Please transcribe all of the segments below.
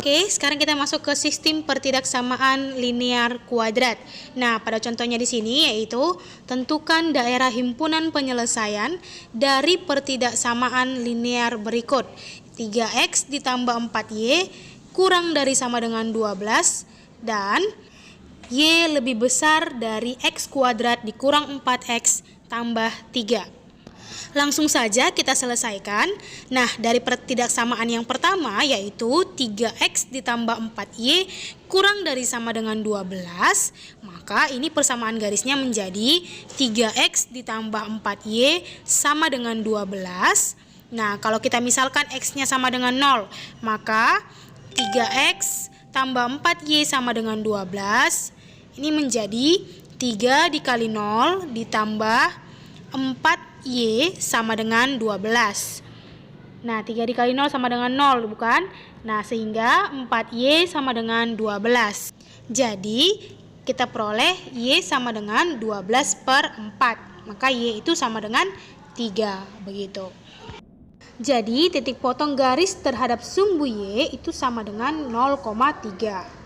Oke, sekarang kita masuk ke sistem pertidaksamaan linear kuadrat. Nah, pada contohnya di sini yaitu tentukan daerah himpunan penyelesaian dari pertidaksamaan linear berikut. 3x ditambah 4y kurang dari sama dengan 12 dan y lebih besar dari x kuadrat dikurang 4x tambah 3. Langsung saja kita selesaikan. Nah, dari pertidaksamaan yang pertama yaitu 3x ditambah 4y kurang dari sama dengan 12, maka ini persamaan garisnya menjadi 3x ditambah 4y sama dengan 12. Nah, kalau kita misalkan x-nya sama dengan 0, maka 3x tambah 4y sama dengan 12. Ini menjadi 3 dikali 0 ditambah 4y sama dengan 12. Nah, 3 dikali 0 sama dengan 0, bukan? Nah, sehingga 4y sama dengan 12. Jadi, kita peroleh y sama dengan 12 per 4. Maka y itu sama dengan 3, begitu. Jadi, titik potong garis terhadap sumbu y itu sama dengan 0,3.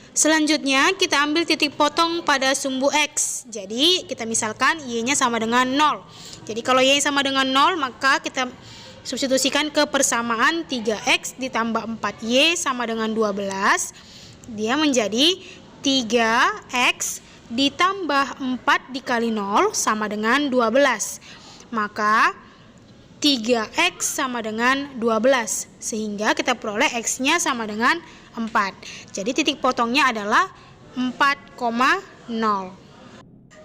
Selanjutnya kita ambil titik potong pada sumbu x. Jadi kita misalkan y-nya sama dengan 0. Jadi kalau y sama dengan 0 maka kita substitusikan ke persamaan 3x ditambah 4y sama dengan 12. Dia menjadi 3x ditambah 4 dikali 0 sama dengan 12. Maka 3x sama dengan 12. Sehingga kita peroleh x-nya sama dengan 4. Jadi titik potongnya adalah 4,0.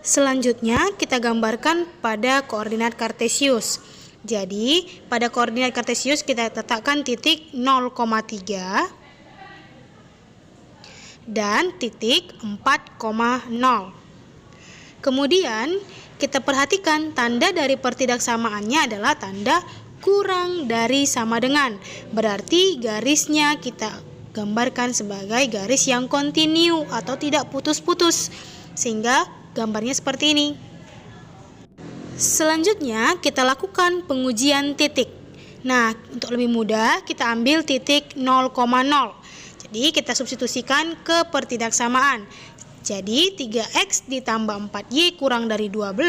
Selanjutnya kita gambarkan pada koordinat kartesius. Jadi pada koordinat kartesius kita letakkan titik 0,3 dan titik 4,0. Kemudian kita perhatikan tanda dari pertidaksamaannya adalah tanda kurang dari sama dengan. Berarti garisnya kita gambarkan sebagai garis yang kontinu atau tidak putus-putus, sehingga gambarnya seperti ini. Selanjutnya kita lakukan pengujian titik. Nah, untuk lebih mudah kita ambil titik 0,0. Jadi kita substitusikan ke pertidaksamaan. Jadi 3x ditambah 4y kurang dari 12,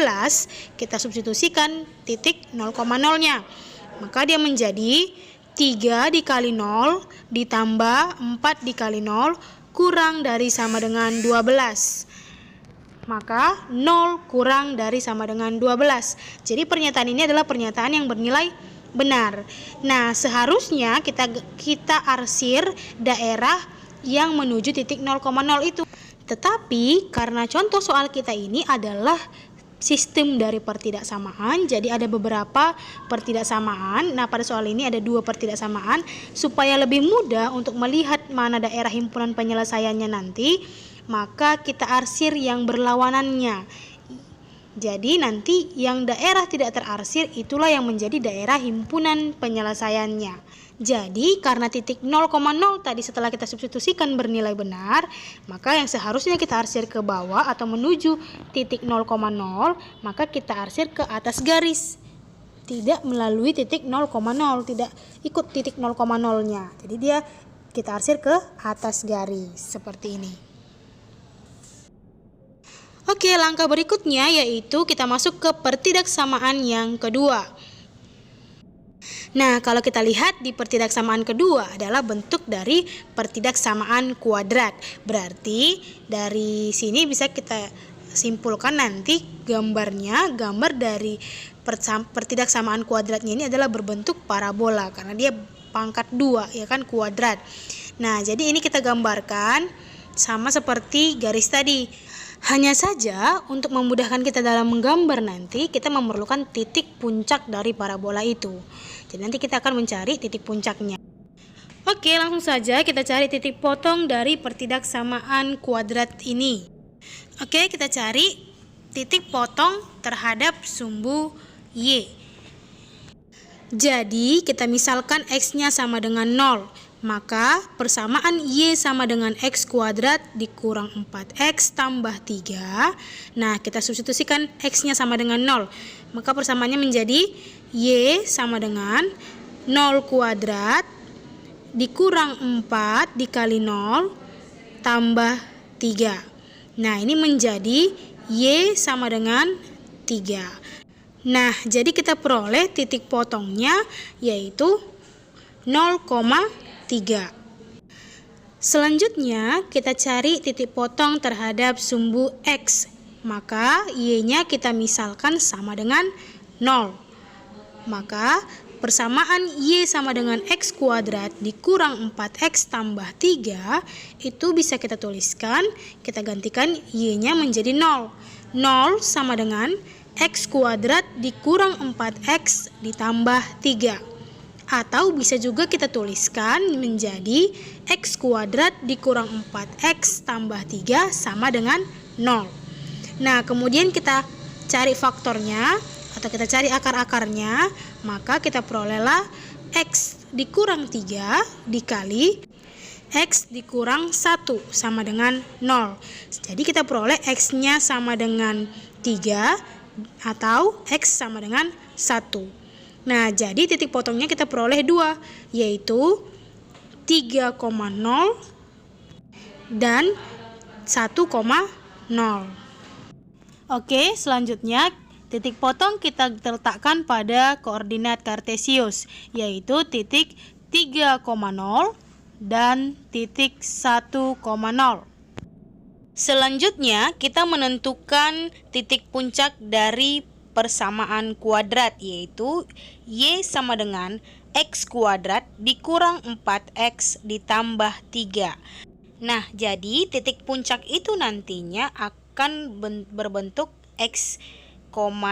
kita substitusikan titik 0,0-nya. Maka dia menjadi 3 dikali 0 ditambah 4 dikali 0 kurang dari sama dengan 12. Maka 0 kurang dari sama dengan 12. Jadi pernyataan ini adalah pernyataan yang bernilai benar. Nah, seharusnya kita arsir daerah yang menuju titik 0,0 itu. Tetapi karena contoh soal kita ini adalah sistem dari pertidaksamaan, jadi ada beberapa pertidaksamaan. Nah, pada soal ini ada 2 pertidaksamaan. Supaya lebih mudah untuk melihat mana daerah himpunan penyelesaiannya nanti, maka kita arsir yang berlawanannya. Jadi nanti yang daerah tidak terarsir itulah yang menjadi daerah himpunan penyelesaiannya. Jadi karena titik 0,0 tadi setelah kita substitusikan bernilai benar, maka yang seharusnya kita arsir ke bawah atau menuju titik 0,0, maka kita arsir ke atas garis. Tidak melalui titik 0,0, tidak ikut titik 0,0-nya. Jadi kita arsir ke atas garis seperti ini. Oke, langkah berikutnya yaitu kita masuk ke pertidaksamaan yang kedua. Nah, kalau kita lihat di pertidaksamaan kedua adalah bentuk dari pertidaksamaan kuadrat. Berarti dari sini bisa kita simpulkan nanti gambar dari pertidaksamaan kuadratnya ini adalah berbentuk parabola karena dia pangkat 2, ya kan, kuadrat. Nah, jadi ini kita gambarkan sama seperti garis tadi. Hanya saja untuk memudahkan kita dalam menggambar nanti kita memerlukan titik puncak dari parabola itu. Jadi nanti kita akan mencari titik puncaknya. Oke, langsung saja kita cari titik potong dari pertidaksamaan kuadrat ini. Oke, kita cari titik potong terhadap sumbu y. Jadi kita misalkan x-nya sama dengan 0. Maka persamaan y sama dengan x kuadrat dikurang 4x tambah 3. Nah, kita substitusikan x-nya sama dengan 0. Maka persamaannya menjadi y sama dengan 0 kuadrat dikurang 4 dikali 0 tambah 3. Nah, ini menjadi Y sama dengan 3. Nah, jadi kita peroleh titik potongnya yaitu 0,3. Selanjutnya, kita cari titik potong terhadap sumbu X. Maka, Y-nya kita misalkan sama dengan 0. Maka, persamaan Y sama dengan X kuadrat dikurang 4X tambah 3 itu bisa kita tuliskan, kita gantikan Y-nya menjadi 0. 0 sama dengan X kuadrat dikurang 4X ditambah 3. Atau bisa juga kita tuliskan menjadi X kuadrat dikurang 4X tambah 3 sama dengan 0. Nah, kemudian kita cari faktornya atau kita cari akar-akarnya, maka kita perolehlah X dikurang 3 dikali X dikurang 1 sama dengan 0. Jadi kita peroleh X-nya sama dengan 3 atau X sama dengan 1. Nah, jadi titik potongnya kita peroleh 2, yaitu 3,0 dan 1,0. Oke, selanjutnya titik potong kita letakkan pada koordinat kartesius, yaitu titik 3,0 dan titik 1,0. Selanjutnya, kita menentukan titik puncak dari persamaan kuadrat, yaitu Y sama dengan X kuadrat dikurang 4X ditambah 3. Nah, jadi titik puncak itu nantinya akan berbentuk X,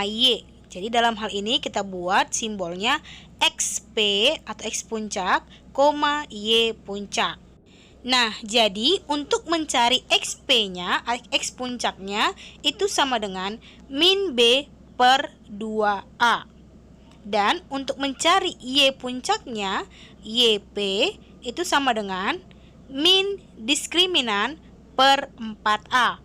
Y. Jadi dalam hal ini kita buat simbolnya XP atau X puncak, Y puncak. Nah, jadi untuk mencari XP-nya, X puncaknya itu sama dengan min B per 2A. Dan untuk mencari Y puncaknya, YP itu sama dengan min diskriminan per 4A.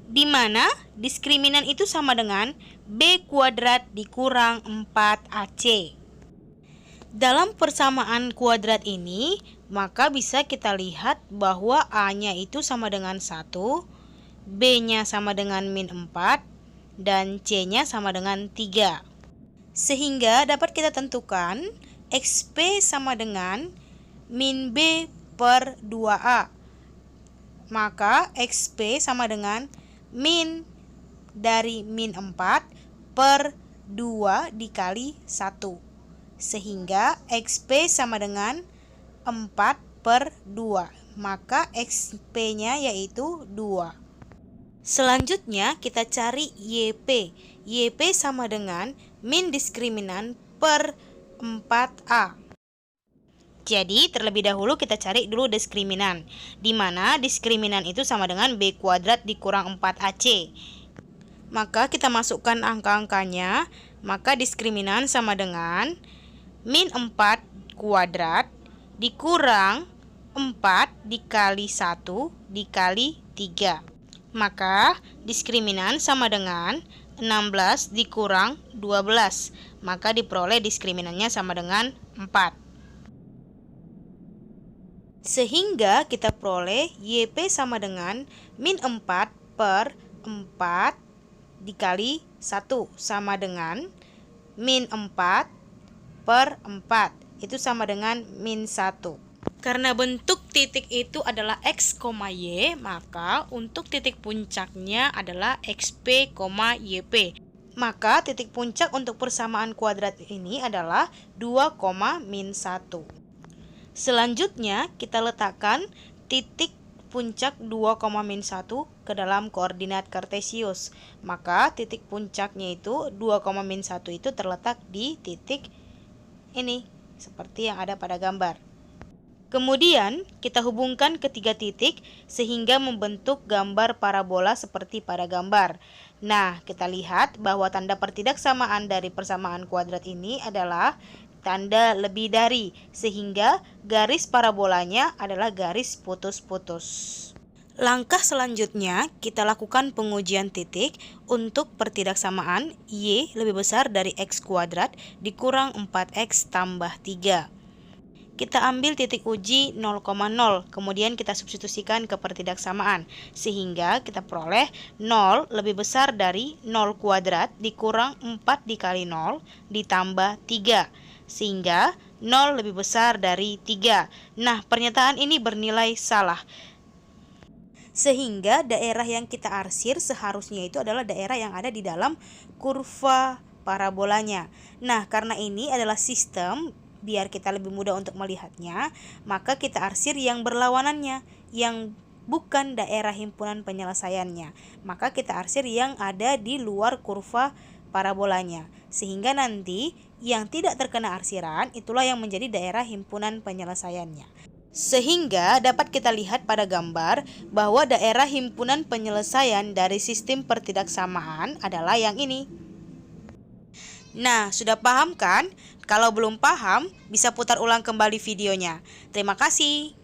Di mana diskriminan itu sama dengan B kuadrat dikurang 4AC. Dalam persamaan kuadrat ini, maka bisa kita lihat bahwa A-nya itu sama dengan 1, B-nya sama dengan min 4, dan C-nya sama dengan 3. Sehingga dapat kita tentukan XP sama dengan min B per 2A. Maka XP sama dengan min dari min 4 per 2 dikali 1. Sehingga XP sama dengan 4 per 2. Maka XP-nya yaitu 2. Selanjutnya kita cari YP. YP sama dengan min diskriminan per 4A. Jadi terlebih dahulu kita cari dulu diskriminan, di mana diskriminan itu sama dengan B kuadrat dikurang 4AC. Maka kita masukkan angka-angkanya, maka diskriminan sama dengan min 4 kuadrat dikurang 4 dikali 1 dikali 3. Maka diskriminan sama dengan 16 dikurang 12. Maka diperoleh diskriminannya sama dengan 4. Sehingga kita peroleh YP sama dengan min 4 per 4 dikali 1 sama dengan min 4 per 4. Itu sama dengan min 1. Karena bentuk titik itu adalah X, Y, maka untuk titik puncaknya adalah XP, YP. Maka titik puncak untuk persamaan kuadrat ini adalah 2, min 1. Selanjutnya kita letakkan titik puncak 2, min 1 ke dalam koordinat kartesius. Maka titik puncaknya itu 2, min 1 itu terletak di titik ini seperti yang ada pada gambar. Kemudian kita hubungkan ketiga titik sehingga membentuk gambar parabola seperti pada gambar. Nah, kita lihat bahwa tanda pertidaksamaan dari persamaan kuadrat ini adalah tanda lebih dari, sehingga garis parabolanya adalah garis putus-putus. Langkah selanjutnya kita lakukan pengujian titik untuk pertidaksamaan Y lebih besar dari X kuadrat dikurang 4X tambah 3. kita ambil titik uji 0,0, kemudian kita substitusikan ke pertidaksamaan, sehingga kita peroleh 0 lebih besar dari 0 kuadrat dikurang 4 dikali 0 ditambah 3, sehingga 0 lebih besar dari 3. Nah, pernyataan ini bernilai salah. Sehingga daerah yang kita arsir seharusnya itu adalah daerah yang ada di dalam kurva parabolanya. Nah, karena ini adalah sistem, biar kita lebih mudah untuk melihatnya, maka kita arsir yang berlawanannya, yang bukan daerah himpunan penyelesaiannya. Maka kita arsir yang ada di luar kurva parabolanya. Sehingga nanti yang tidak terkena arsiran itulah yang menjadi daerah himpunan penyelesaiannya. Sehingga dapat kita lihat pada gambar bahwa daerah himpunan penyelesaian dari sistem pertidaksamaan adalah yang ini. Nah, sudah paham kan? Kalau belum paham, bisa putar ulang kembali videonya. Terima kasih.